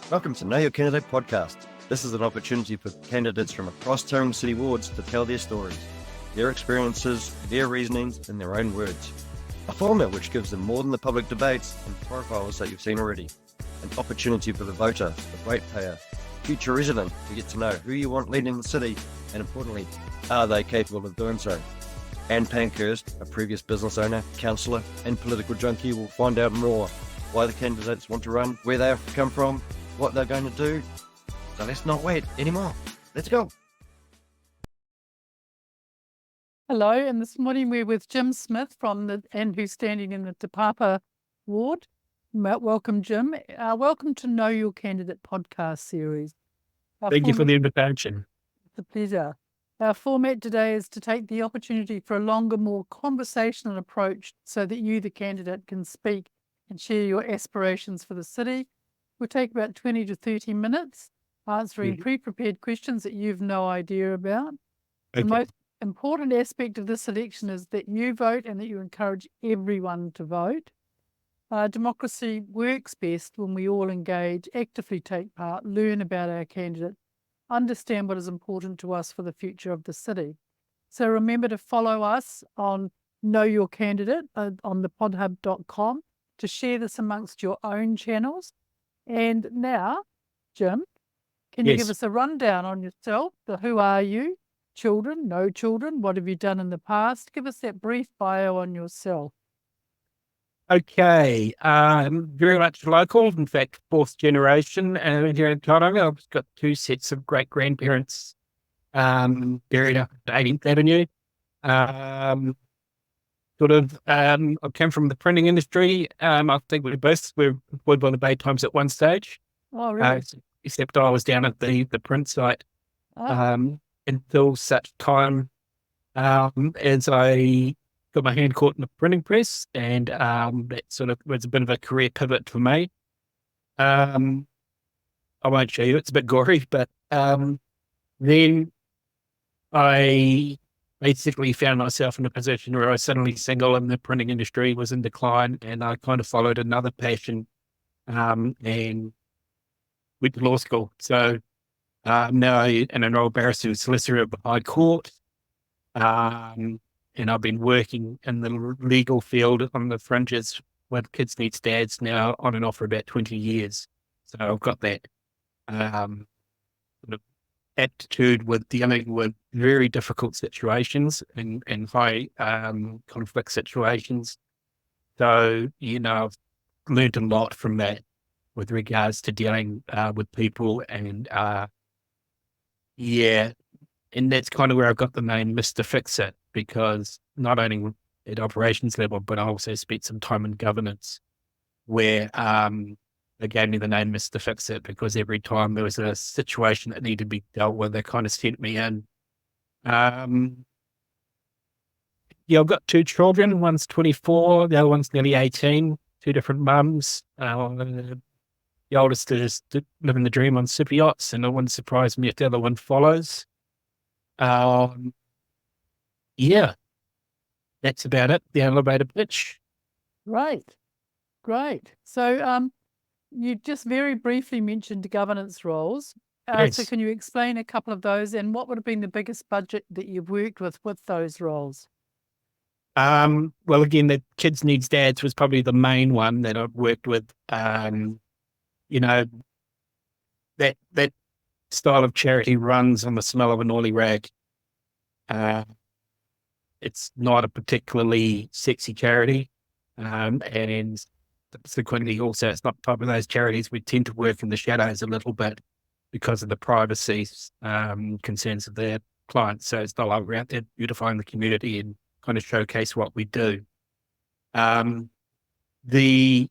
Welcome to Know Your Candidate podcast. This is an opportunity for candidates from across Tauranga City wards to tell their stories, their experiences, their reasonings in their own words. A format which gives them more than the public debates and profiles that you've seen already. An opportunity for the voter, the ratepayer, future resident to get to know who you want leading the city and, importantly, are they capable of doing so? Anne Pankhurst, a previous business owner, councillor and political junkie, will find out more why the candidates want to run, where they have come from, what they're going to do. So let's not wait anymore. Let's go. Hello, and this morning we're with Jim Smith who's standing in the Te Papa ward. Welcome, Jim. Welcome to Know Your Candidate podcast series. Thank you for the invitation. It's a pleasure. Our format today is to take the opportunity for a longer, more conversational approach so that you, the candidate, can speak and share your aspirations for the city. We'll take about 20 to 30 minutes answering pre-prepared questions that you've no idea about. Okay. The most important aspect of this election is that you vote and that you encourage everyone to vote. Democracy works best when we all engage, actively take part, learn about our candidate, understand what is important to us for the future of the city. So remember to follow us on Know Your Candidate on the podhub.com to share this amongst your own channels. And now, Jim, can you give us a rundown on yourself? Who are you? Children, no children? What have you done in the past? Give us that brief bio on yourself. Okay. Very much local. In fact, fourth generation here in Tauranga. I've got two sets of great-grandparents buried up at 18th Avenue. I came from the printing industry. I think we were employed by the Bay Times at one stage. Oh, really? Except I was down at the print site until such time as I got my hand caught in the printing press, and that sort of was a bit of a career pivot for me. I won't show you, it's a bit gory, but then I basically found myself in a position where I was suddenly single and the printing industry was in decline, and I kind of followed another passion and went to law school. So now I'm an enrolled barrister and solicitor at the High Court, and I've been working in the legal field on the fringes with Kids Needs Dads now on and off for about 20 years. So I've got that sort of aptitude with dealing with very difficult situations and high conflict situations. So, I've learned a lot from that with regards to dealing with people, and and that's kind of where I've got the name Mr. Fix-It, because not only at operations level, but I also spent some time in governance where they gave me the name Mr. Fix-It because every time there was a situation that needed to be dealt with, they kind of sent me in. I've got two children. One's 24, the other one's nearly 18, two different mums. The oldest is living the dream on super yachts, and it wouldn't surprise me if the other one follows. That's about it, the elevator pitch. Right. Great. So you just very briefly mentioned governance roles. Yes. So can you explain a couple of those, and what would have been the biggest budget that you've worked with those roles? Well, again, the Kids Needs Dads was probably the main one that I've worked with. That style of charity runs on the smell of an oily rag. It's not a particularly sexy charity, and subsequently also it's not type of those charities we tend to work in the shadows a little bit because of the privacy concerns of their clients. So it's not like we're out there beautifying the community and kind of showcase what we do. The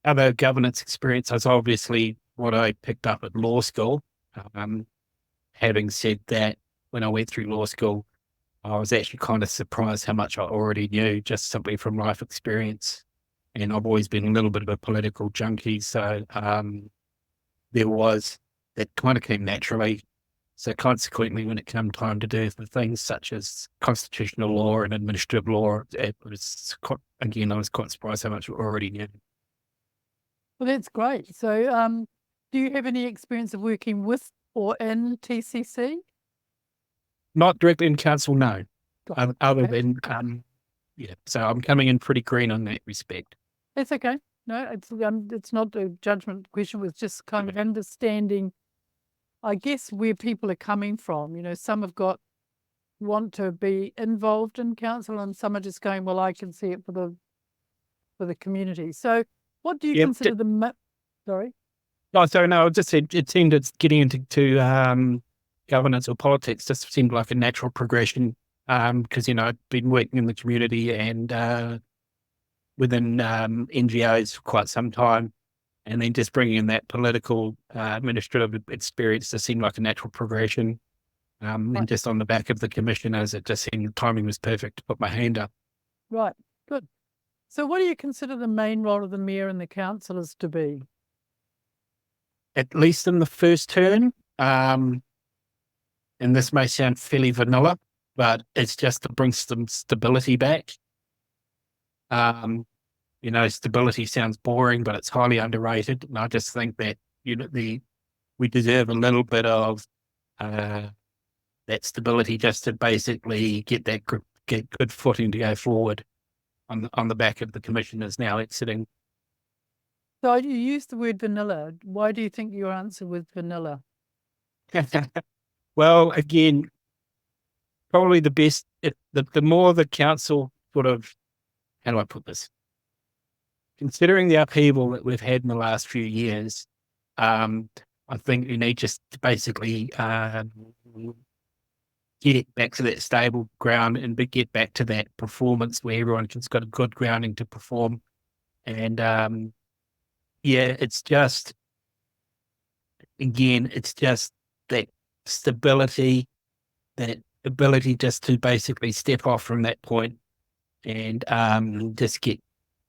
other governance experience is obviously what I picked up at law school. Having said that, when I went through law school, I was actually kind of surprised how much I already knew just simply from life experience. And I've always been a little bit of a political junkie. So there was, that kind of came naturally. So consequently, when it came time to do the things such as constitutional law and administrative law, it was again, I was quite surprised how much I already knew. Well, that's great. So Do you have any experience of working with or in TCC? Not directly in council, no. Got Other okay. than, so I'm coming in pretty green on that respect. That's okay. No, it's not a judgment question. It was just kind of understanding, I guess, where people are coming from. Some have want to be involved in council, and some are just going, well, I can see it for the community. So, what do you consider sorry? Oh, sorry, no, I just said it seemed it's getting into governance or politics just seemed like a natural progression because, I've been working in the community and within NGOs for quite some time. And then just bringing in that political administrative experience just seemed like a natural progression. And just on the back of the commissioners, it just seemed the timing was perfect to put my hand up. Right, good. So what do you consider the main role of the mayor and the councillors to be? At least in the first term, and this may sound fairly vanilla, but it's just to bring some stability back. Stability sounds boring, but it's highly underrated. And I just think that, we deserve a little bit of that stability just to basically get good footing to go forward on the back of the commissioners now exiting. So you used the word vanilla. Why do you think your answer was vanilla? Well, again, probably the best, the more the council sort of, how do I put this? Considering the upheaval that we've had in the last few years, I think you need just to basically get back to that stable ground and get back to that performance where everyone's got a good grounding to perform. And it's just, again, it's just that stability, that ability just to basically step off from that point and just get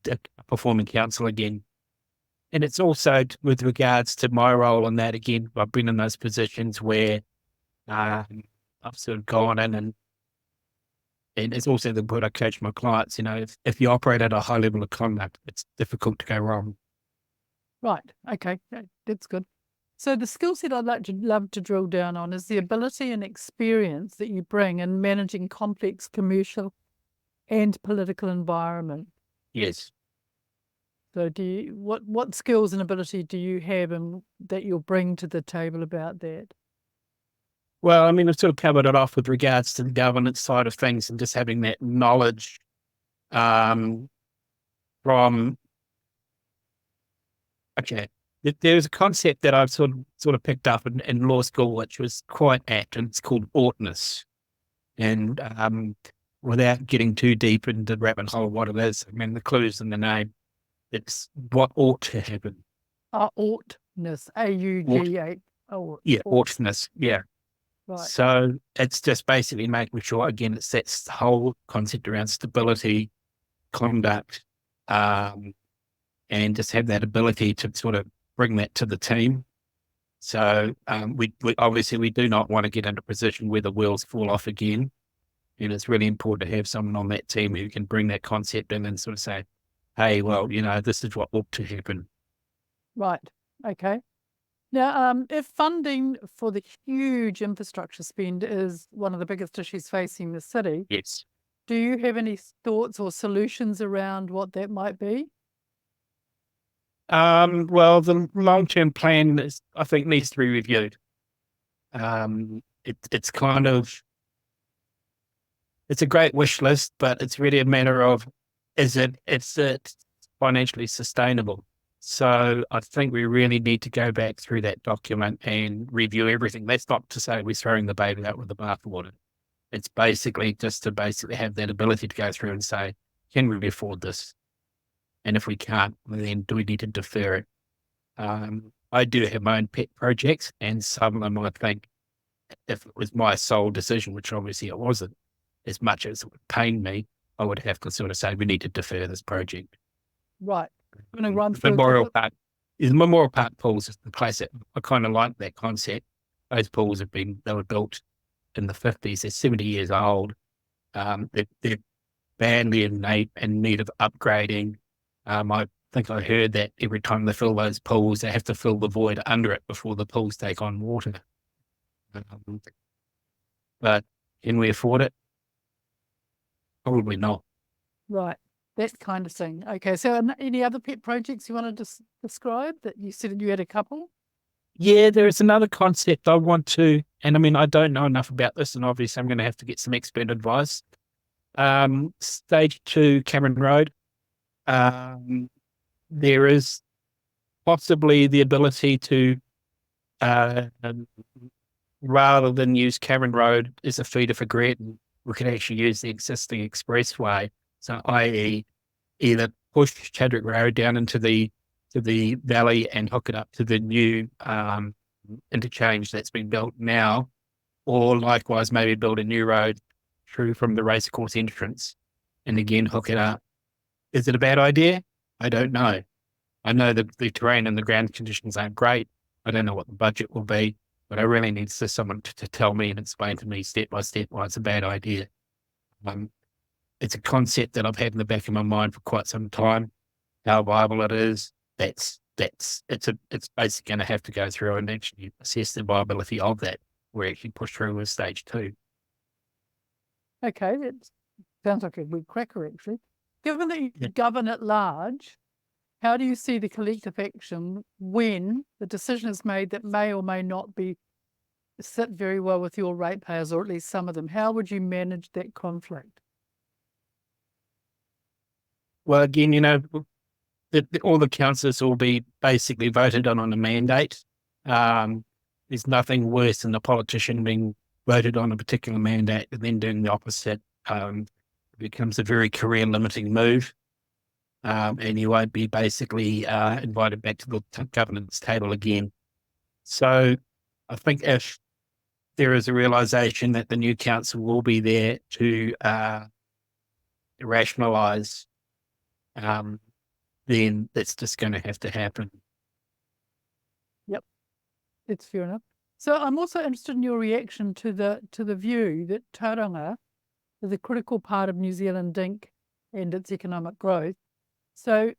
a performing council again. And it's also with regards to my role in that, again, I've been in those positions where I've sort of gone in and it's also the word I coach my clients, if you operate at a high level of conduct, it's difficult to go wrong. Right. Okay. That's good. So the skill set I'd love to drill down on is the ability and experience that you bring in managing complex commercial and political environment. Yes. So what skills and ability do you have and that you'll bring to the table about that? Well, I mean, I've sort of covered it off with regards to the governance side of things and just having that knowledge from, there's a concept that I've sort of picked up in law school, which was quite apt, and it's called oughtness. And without getting too deep into the rabbit hole of what it is, I mean, the clue's in the name. It's what ought to happen. Oughtness, A-U-G-H. Yeah, oughtness, yeah. Right. So it's just basically making sure, again, it's that whole concept around stability, conduct, and just have that ability to sort of bring that to the team. So we obviously we do not want to get into a position where the wheels fall off again. And it's really important to have someone on that team who can bring that concept in and sort of say, hey, well, this is what ought to happen. Right. Okay. Now, if funding for the huge infrastructure spend is one of the biggest issues facing the city, yes, do you have any thoughts or solutions around what that might be? Well, the long-term plan I think needs to be reviewed. It's kind of, it's a great wish list, but it's really a matter of, is it financially sustainable? So I think we really need to go back through that document and review everything. That's not to say we're throwing the baby out with the bathwater. It's basically just to basically have that ability to go through and say, can we afford this? And if we can't, then do we need to defer it? I do have my own pet projects, and some of them I think, if it was my sole decision, which obviously it wasn't, as much as it would pain me, I would have to sort of say we need to defer this project. Right. I'm going to run The through Memorial Park pools is the place that I kind of like that concept. Those pools they were built in the 50s. They're 70 years old. They're badly in need of upgrading. I think I heard that every time they fill those pools, they have to fill the void under it before the pools take on water. But can we afford it? Probably not. Right. That kind of thing. Okay. So any other pet projects you want to describe that you said you had a couple? Yeah, there is another concept I want to, and I mean, I don't know enough about this, and obviously I'm going to have to get some expert advice. Stage 2 Cameron Road. There is possibly the ability to, rather than use Cameron Road as a feeder for Gretton, we could actually use the existing expressway. So, i.e., either push Chadwick Road down into the valley and hook it up to the new interchange that's been built now, or likewise maybe build a new road through from the racecourse entrance and again hook it up. Is it a bad idea? I don't know. I know the terrain and the ground conditions aren't great. I don't know what the budget will be, but I really need someone to tell me and explain to me step by step why it's a bad idea. It's a concept that I've had in the back of my mind for quite some time. How viable it is, it's basically going to have to go through and actually assess the viability of that. We're actually pushed through with stage 2. Okay, that sounds like a good cracker, actually. Given that you govern at large, how do you see the collective action when the decision is made that may or may not sit very well with your ratepayers, or at least some of them? How would you manage that conflict? Well, again, all the councillors will be basically voted on a mandate. There's nothing worse than a politician being voted on a particular mandate and then doing the opposite. It becomes a very career-limiting move, and you won't be basically invited back to the governance table again. So I think if there is a realisation that the new council will be there to rationalise, then that's just going to have to happen. Yep, that's fair enough. So I'm also interested in your reaction to the view that Tauranga is a critical part of New Zealand Inc. and its economic growth. So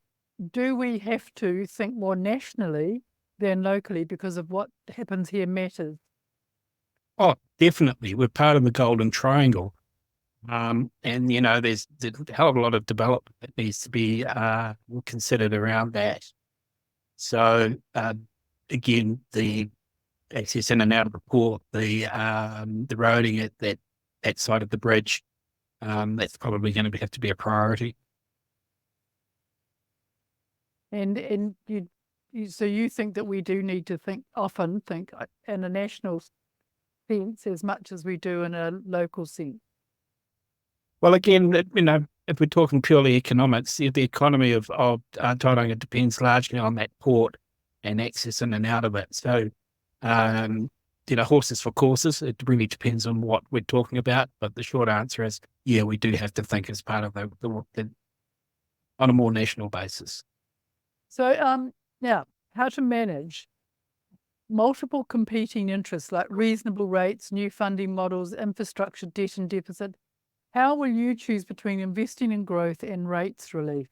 do we have to think more nationally than locally because of what happens here matters? Oh, definitely. We're part of the Golden Triangle. And, there's a hell of a lot of development that needs to be considered around that. So, again, the access in and out of the port, the roading at that side of the bridge, that's probably going to have to be a priority. And so you think that we do need to think in a national sense as much as we do in a local sense? Well, again, if we're talking purely economics, the economy of Tauranga depends largely on that port and access in and out of it. So, horses for courses, it really depends on what we're talking about. But the short answer is, yeah, we do have to think as part of the on a more national basis. So, now, how to manage multiple competing interests like reasonable rates, new funding models, infrastructure, debt and deficit. How will you choose between investing in growth and rates relief?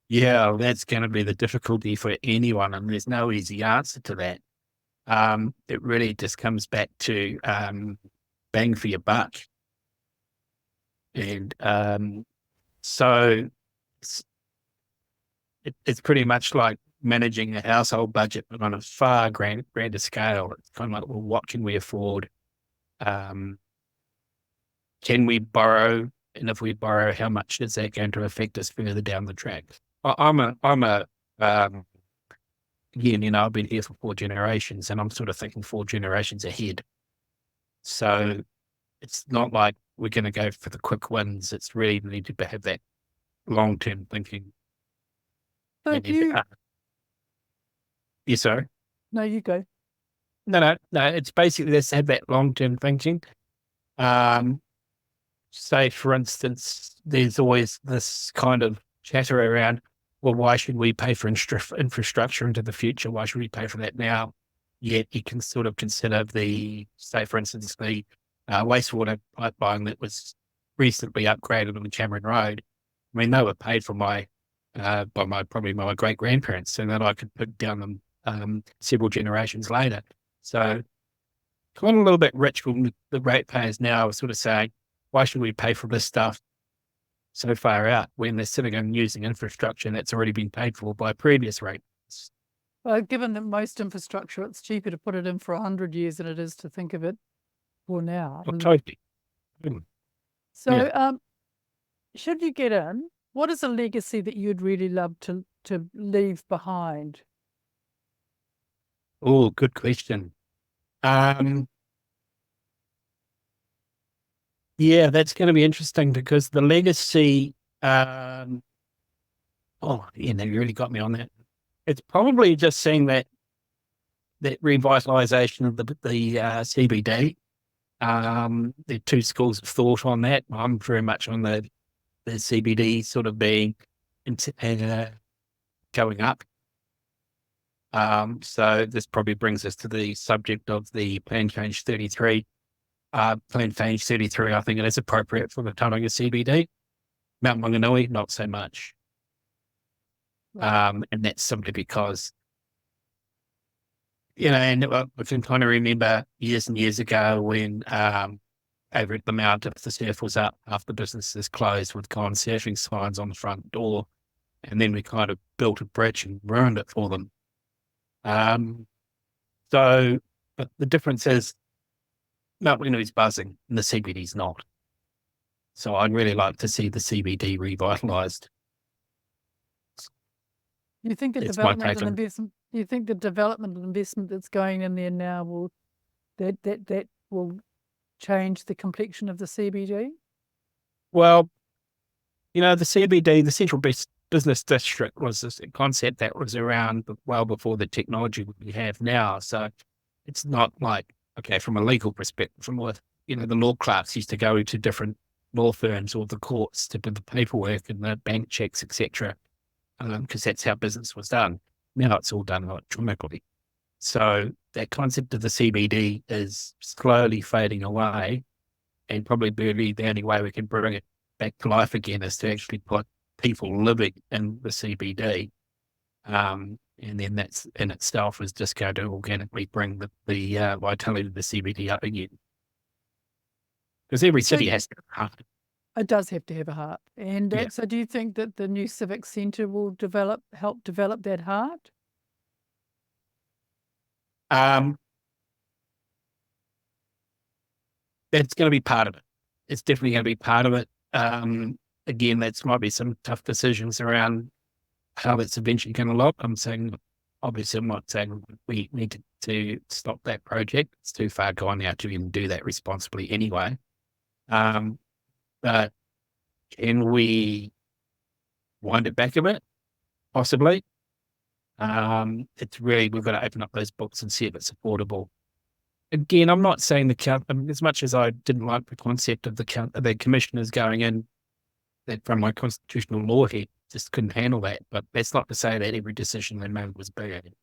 Yeah, that's going to be the difficulty for anyone, and there's no easy answer to that. It really just comes back to bang for your buck. And so it's pretty much like managing a household budget, but on a far grander scale. It's kind of like, well, what can we afford? Can we borrow? And if we borrow, how much is that going to affect us further down the track? Again, I've been here for 4 generations, and I'm sort of thinking 4 generations ahead. So it's not like we're going to go for the quick wins. It's really need to have that long-term thinking. So yes, sorry. No, you go. No. It's basically let's have that long-term thinking. Say, for instance, there's always this kind of chatter around, well, why should we pay for infrastructure into the future? Why should we pay for that now? Yet you can sort of consider say, for instance, the wastewater pipeline that was recently upgraded on the Cameron Road. I mean, they were paid for by probably my great grandparents, and that I could put down them several generations later. So kind of a little bit rich from the ratepayers now, sort of saying, why should we pay for this stuff so far out when they're sitting and using infrastructure that's already been paid for by previous rates? Well, given that most infrastructure, it's cheaper to put it in for 100 years than it is to think of it for now. Well, totally. So, should you get in, what is a legacy that you'd really love to leave behind? Oh, good question. Yeah, that's going to be interesting because the legacy, now you really got me on that. It's probably just seeing that revitalization of the CBD. There are two schools of thought on that. I'm very much on the CBD sort of being going up. So this probably brings us to the subject of the Plan Change 33. Plan Change 33, I think it is appropriate for the Tauranga CBD. Mount Maunganui, not so much. And that's simply because, and I can kind of remember years and years ago when over at the Mount, if the surf was up, half the businesses closed with gone surfing signs on the front door. And then we kind of built a bridge and ruined it for them. So but the difference is Mount Wainui's buzzing and the CBD's not. So I'd really like to see the CBD revitalised. You think the development and investment? You think the development and investment that's going in there now will change the complexion of the CBD? Well, the CBD, the Central Business District, was a concept that was around well before the technology we have now. So it's not like, okay, from a legal perspective, from what, the law clerks used to go to different law firms or the courts to do the paperwork and the bank checks, etc., because that's how business was done. Now it's all done electronically. So that concept of the CBD is slowly fading away, and probably the only way we can bring it back to life again is to actually put people living in the CBD. And then that's in itself is just going to organically bring the vitality of the CBD up again. Because every city has to have a heart. It does have to have a heart. And so do you think that the new civic centre will help develop that heart? That's going to be part of it. It's definitely going to be part of it. Again, that's might be some tough decisions around how that's eventually going to look. I'm not saying we need to stop that project. It's too far gone now to even do that responsibly anyway. But can we wind it back a bit? Possibly. It's really, we've got to open up those books and see if it's affordable. Again, I'm not saying as much as I didn't like the concept of the commissioners going in, that from my constitutional law head just couldn't handle that. But that's not to say that every decision they made was bad.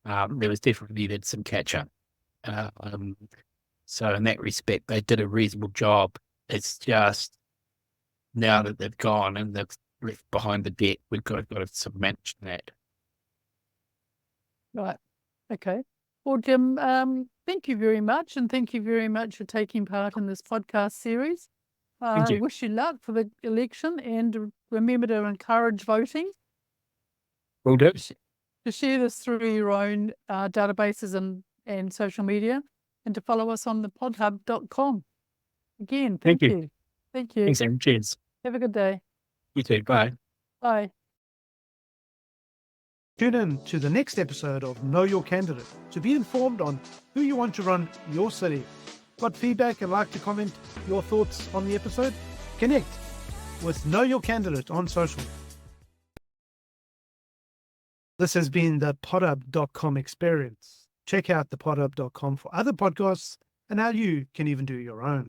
There was definitely some catch up. So in that respect, they did a reasonable job. It's just now that they've gone and they've left behind the debt, we've got to sort of manage that. Right. Okay. Well, Jim, thank you very much. And thank you very much for taking part in this podcast series. Thank you. I wish you luck for the election, and remember to encourage voting. Will do. To share this through your own databases and social media, and to follow us on the podhub.com. Again, thank you. Thank you. Thanks, Aaron. Cheers. Have a good day. You too. Bye. Bye. Tune in to the next episode of Know Your Candidate to be informed on who you want to run your city. Got feedback and like to comment your thoughts on the episode? Connect with Know Your Candidate on social. This has been the podhub.com experience. Check out the podhub.com for other podcasts and how you can even do your own.